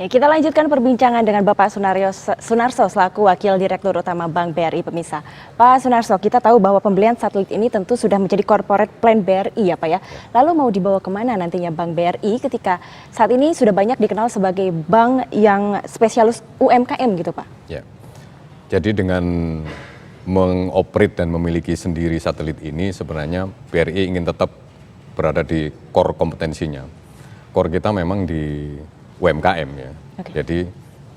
Baik, kita lanjutkan perbincangan dengan Bapak Sunarso selaku Wakil Direktur Utama Bank BRI pemirsa. Pak Sunarso, kita tahu bahwa pembelian satelit ini tentu sudah menjadi corporate plan BRI ya Pak ya. Lalu mau dibawa kemana nantinya Bank BRI ketika saat ini sudah banyak dikenal sebagai bank yang spesialis UMKM gitu Pak? Ya, jadi dengan mengoperate dan memiliki sendiri satelit ini sebenarnya BRI ingin tetap berada di core kompetensinya. Core kita memang di UMKM ya. Jadi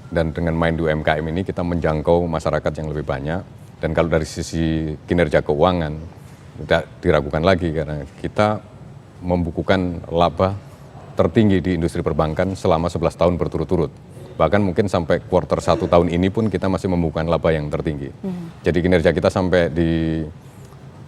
dan dengan main di UMKM ini kita menjangkau masyarakat yang lebih banyak, dan kalau dari sisi kinerja keuangan tidak diragukan lagi karena kita membukukan laba tertinggi di industri perbankan selama 11 tahun berturut-turut. Bahkan mungkin sampai kuartal 1 tahun ini pun kita masih membukukan laba yang tertinggi. Jadi kinerja kita sampai di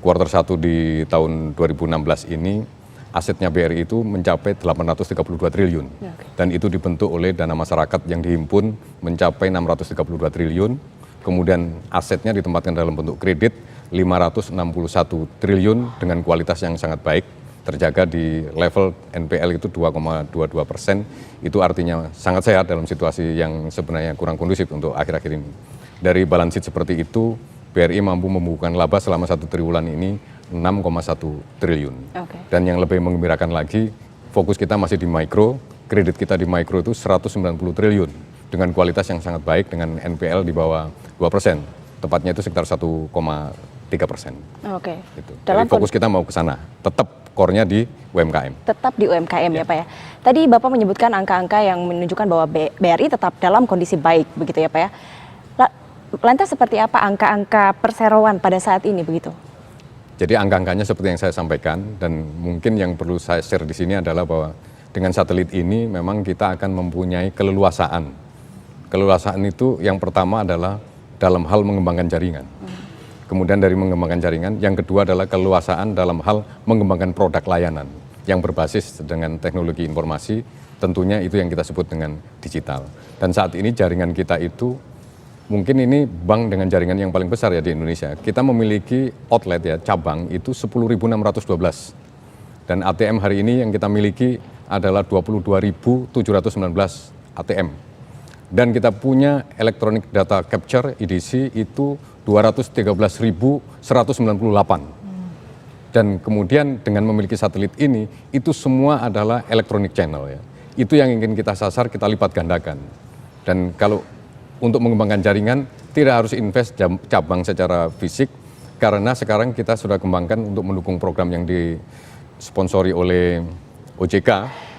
kuartal 1 di tahun 2016 ini asetnya BRI itu mencapai 832 triliun. Dan itu dibentuk oleh dana masyarakat yang dihimpun mencapai 632 triliun. Kemudian asetnya ditempatkan dalam bentuk kredit 561 triliun dengan kualitas yang sangat baik. Terjaga di level NPL itu 2,22%. Itu artinya sangat sehat dalam situasi yang sebenarnya kurang kondusif untuk akhir-akhir ini. Dari balance sheet seperti itu, BRI mampu membukukan laba selama 1 triwulan ini 6,1 triliun. Dan yang lebih menggembirakan lagi, fokus kita masih di mikro, kredit kita di mikro itu 190 triliun dengan kualitas yang sangat baik dengan NPL di bawah 2%, tepatnya itu sekitar 1,3%. Gitu. Jadi fokus kita mau ke sana, tetap core-nya di UMKM. Tetap di UMKM ya Pak ya. Tadi Bapak menyebutkan angka-angka yang menunjukkan bahwa BRI tetap dalam kondisi baik begitu ya Pak ya. Lantas seperti apa angka-angka perseroan pada saat ini begitu? Jadi angka-angkanya seperti yang saya sampaikan, dan mungkin yang perlu saya share di sini adalah bahwa dengan satelit ini memang kita akan mempunyai keleluasaan. Keleluasaan itu yang pertama adalah dalam hal mengembangkan jaringan. Kemudian dari mengembangkan jaringan, yang kedua adalah keleluasaan dalam hal mengembangkan produk layanan yang berbasis dengan teknologi informasi, tentunya itu yang kita sebut dengan digital. Dan saat ini jaringan kita itu mungkin ini bank dengan jaringan yang paling besar ya di Indonesia. Kita memiliki outlet ya, cabang itu 10.612. Dan ATM hari ini yang kita miliki adalah 22.719 ATM. Dan kita punya electronic data capture EDC itu 213.198. Dan kemudian dengan memiliki satelit ini, itu semua adalah electronic channel ya. Itu yang ingin kita sasar, kita lipat gandakan. Dan kalau untuk mengembangkan jaringan, tidak harus invest cabang secara fisik, karena sekarang kita sudah kembangkan untuk mendukung program yang disponsori oleh OJK,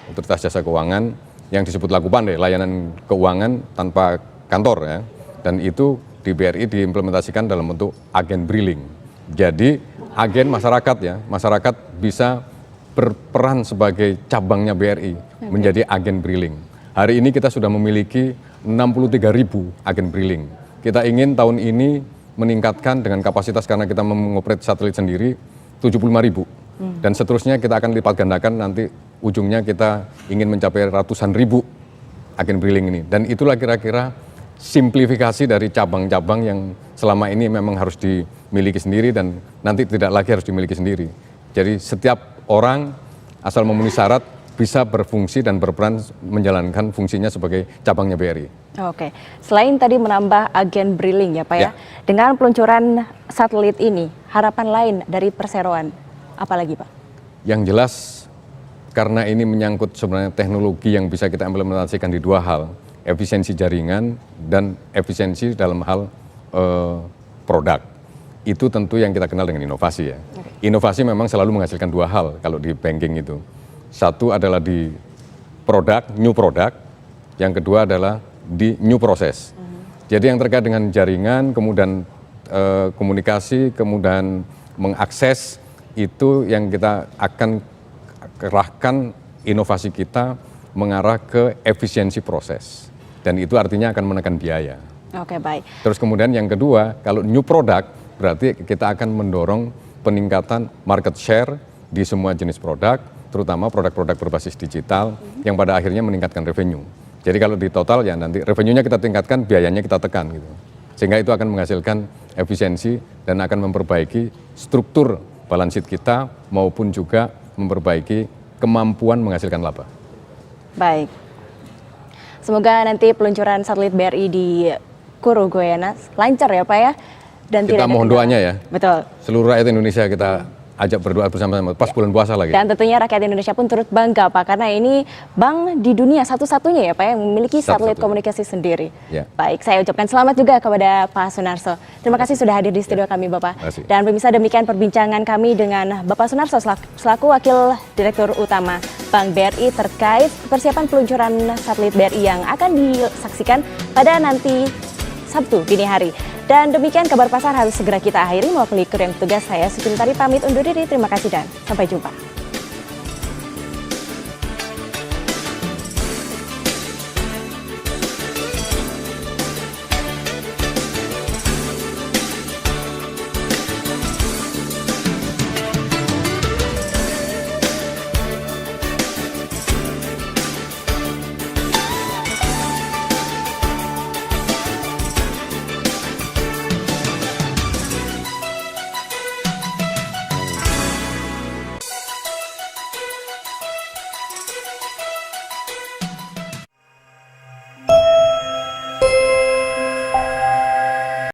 Otoritas Jasa Keuangan, yang disebut Laku Pandai, layanan keuangan tanpa kantor ya. Dan itu di BRI diimplementasikan dalam bentuk agen briling. Jadi agen masyarakat ya, masyarakat bisa berperan sebagai cabangnya BRI menjadi agen briling. Hari ini kita sudah memiliki 63.000 agen briling. Kita ingin tahun ini meningkatkan dengan kapasitas karena kita mengoperate satelit sendiri 75.000. Dan seterusnya kita akan lipat gandakan, nanti ujungnya kita ingin mencapai ratusan ribu agen briling ini. Dan itulah kira-kira simplifikasi dari cabang-cabang yang selama ini memang harus dimiliki sendiri dan nanti tidak lagi harus dimiliki sendiri. Jadi setiap orang asal memenuhi syarat bisa berfungsi dan berperan menjalankan fungsinya sebagai cabangnya BRI. Oke, selain tadi menambah agen briling ya Pak ya, dengan peluncuran satelit ini, harapan lain dari perseroan apa lagi Pak? Yang jelas, karena ini menyangkut sebenarnya teknologi yang bisa kita implementasikan di dua hal, efisiensi jaringan dan efisiensi dalam hal produk. Itu tentu yang kita kenal dengan inovasi ya. Inovasi memang selalu menghasilkan dua hal kalau di banking itu. Satu adalah di produk, new product, yang kedua adalah di new process. Jadi yang terkait dengan jaringan, kemudian komunikasi, kemudian mengakses, itu yang kita akan kerahkan inovasi kita mengarah ke efisiensi proses. Dan itu artinya akan menekan biaya. Oke, baik. Terus kemudian yang kedua, kalau new product, berarti kita akan mendorong peningkatan market share di semua jenis produk, terutama produk-produk berbasis digital yang pada akhirnya meningkatkan revenue. Jadi kalau di total ya nanti revenue-nya kita tingkatkan, biayanya kita tekan gitu. Sehingga itu akan menghasilkan efisiensi dan akan memperbaiki struktur balance sheet kita maupun juga memperbaiki kemampuan menghasilkan laba. Baik. Semoga nanti peluncuran satelit BRI di Kuru Guyana lancar ya Pak ya. Dan Kita tidak ada mohon kendala. doanya ya. Betul. Seluruh rakyat Indonesia kita ajak berdoa bersama-sama pas bulan puasa lagi. Dan tentunya rakyat Indonesia pun turut bangga Pak, karena ini bank di dunia satu-satunya ya Pak yang memiliki satelit Satu-satunya. komunikasi sendiri. Ya. Baik, saya ucapkan selamat juga kepada Pak Sunarso. Terima kasih sudah hadir di studio kami Bapak. Terima kasih. Dan pemirsa, demikian perbincangan kami dengan Bapak Sunarso selaku Wakil Direktur Utama Bank BRI terkait persiapan peluncuran satelit BRI yang akan disaksikan pada nanti Sabtu dini hari. Dan demikian kabar pasar harus segera kita akhiri. Mewakili kru yang tugas, saya Suci Lestari pamit undur diri. Terima kasih dan sampai jumpa.